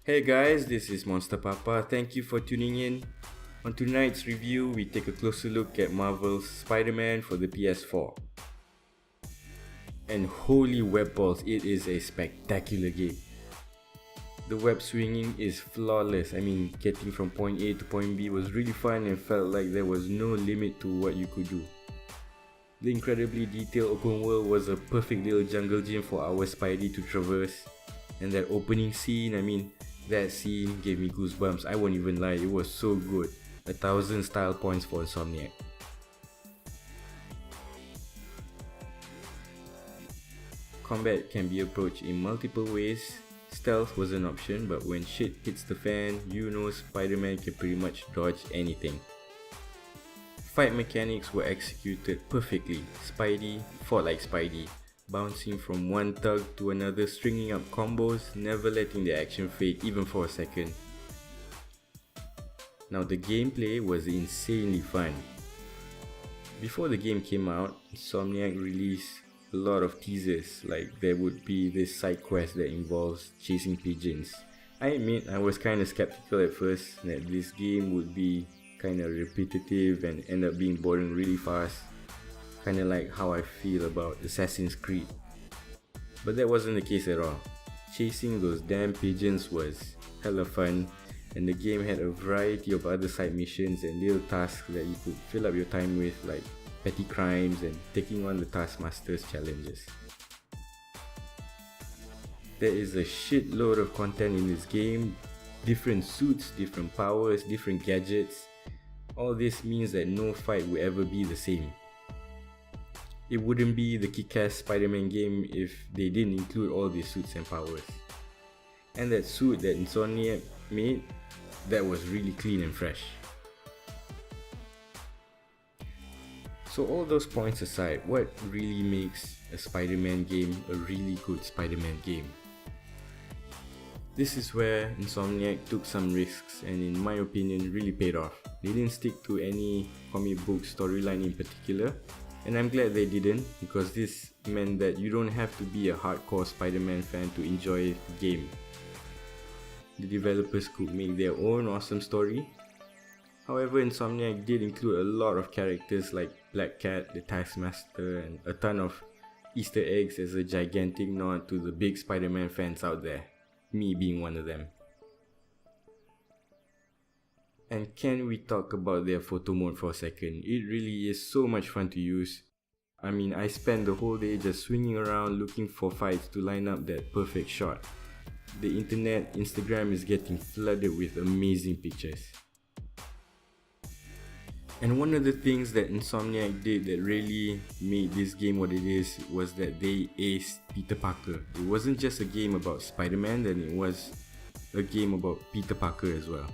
Hey guys, this is Monster Papa. Thank you for tuning in. On tonight's review, we take a closer look at Marvel's Spider-Man for the PS4. And holy web balls, it is a spectacular game. The web swinging is flawless. Getting from point A to point B was really fun and felt like there was no limit to what you could do. The incredibly detailed open world was a perfect little jungle gym for our Spidey to traverse. And that opening scene, that scene gave me goosebumps. I won't even lie, it was so good. 1,000 style points for Insomniac. Combat can be approached in multiple ways. Stealth was an option, but when shit hits the fan, you know Spider-Man can pretty much dodge anything. Fight mechanics were executed perfectly. Spidey fought like Spidey, bouncing from one thug to another, stringing up combos, never letting the action fade even for a second. Now the gameplay was insanely fun. Before the game came out, Insomniac released a lot of teasers, like there would be this side quest that involves chasing pigeons. I admit I was kinda skeptical at first that this game would be kinda repetitive and end up being boring really fast. Kinda like how I feel about Assassin's Creed. But that wasn't the case at all. Chasing those damn pigeons was hella fun, and the game had a variety of other side missions and little tasks that you could fill up your time with, like petty crimes and taking on the Taskmaster's challenges. There is a shitload of content in this game, different suits, different powers, different gadgets. All this means that no fight will ever be the same. It wouldn't be the kick-ass Spider-Man game if they didn't include all these suits and powers. And that suit that Insomniac made, that was really clean and fresh. So all those points aside, what really makes a Spider-Man game a really good Spider-Man game? This is where Insomniac took some risks and in my opinion really paid off. They didn't stick to any comic book storyline in particular, and I'm glad they didn't, because this meant that you don't have to be a hardcore Spider-Man fan to enjoy the game. The developers could make their own awesome story. However, Insomniac did include a lot of characters like Black Cat, the Taskmaster, and a ton of Easter eggs as a gigantic nod to the big Spider-Man fans out there, me being one of them. And can we talk about their photo mode for a second? It really is so much fun to use. I spent the whole day just swinging around looking for fights to line up that perfect shot. The internet, Instagram is getting flooded with amazing pictures. And one of the things that Insomniac did that really made this game what it is was that they aced Peter Parker. It wasn't just a game about Spider-Man, then it was a game about Peter Parker as well.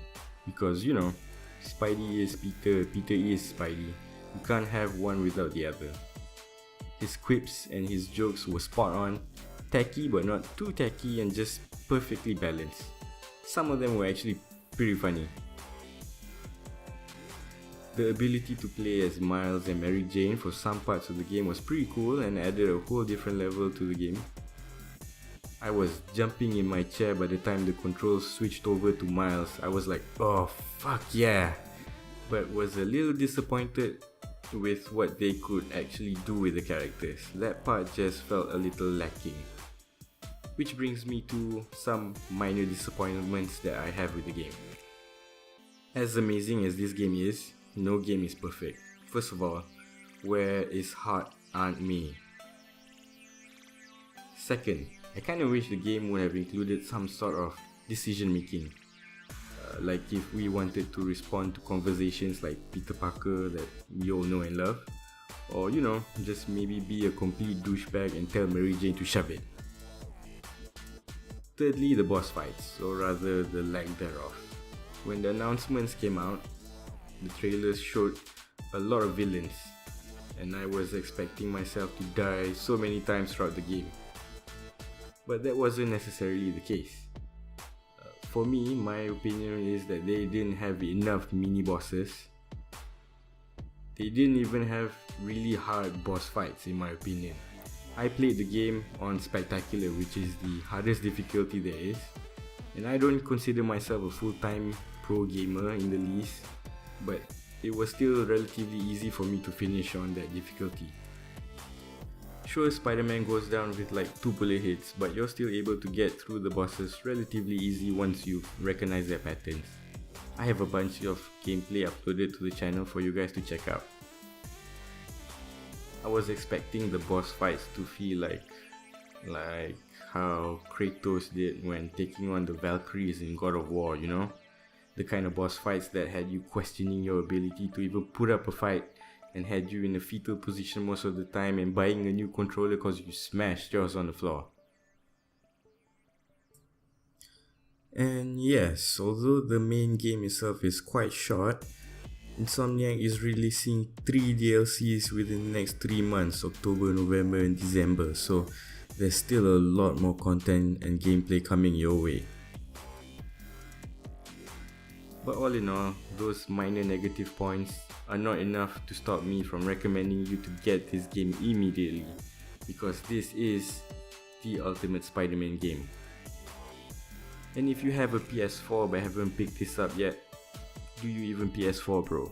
Because Spidey is Peter, Peter is Spidey. You can't have one without the other. His quips and his jokes were spot on, tacky but not too tacky, and just perfectly balanced. Some of them were actually pretty funny. The ability to play as Miles and Mary Jane for some parts of the game was pretty cool and added a whole different level to the game. I was jumping in my chair by the time the controls switched over to Miles. I was like, oh fuck yeah! But was a little disappointed with what they could actually do with the characters. That part just felt a little lacking. Which brings me to some minor disappointments that I have with the game. As amazing as this game is, no game is perfect. First of all, where is heart Aunt May? Second, I kinda wish the game would have included some sort of decision making. Like if we wanted to respond to conversations like Peter Parker that we all know and love, or just maybe be a complete douchebag and tell Mary Jane to shove it. Thirdly, the boss fights, or rather the lack thereof. When the announcements came out, the trailers showed a lot of villains, and I was expecting myself to die so many times throughout the game. But that wasn't necessarily the case. For me, my opinion is that they didn't have enough mini bosses. They didn't even have really hard boss fights in my opinion. I played the game on Spectacular, which is the hardest difficulty there is, And I don't consider myself a full-time pro gamer in the least, but it was still relatively easy for me to finish on that difficulty. Sure, Spider-Man goes down with like 2 bullet hits, but you're still able to get through the bosses relatively easy once you recognize their patterns. I have a bunch of gameplay uploaded to the channel for you guys to check out. I was expecting the boss fights to feel like how Kratos did when taking on the Valkyries in God of War, you know? The kind of boss fights that had you questioning your ability to even put up a fight and had you in a fetal position most of the time and buying a new controller because you smashed yours on the floor. And yes, although the main game itself is quite short, Insomniac is releasing 3 DLCs within the next 3 months, October, November and December, so there's still a lot more content and gameplay coming your way. But all in all, those minor negative points are not enough to stop me from recommending you to get this game immediately, because this is the ultimate Spider-Man game. And if you have a PS4 but haven't picked this up yet, do you even PS4 bro?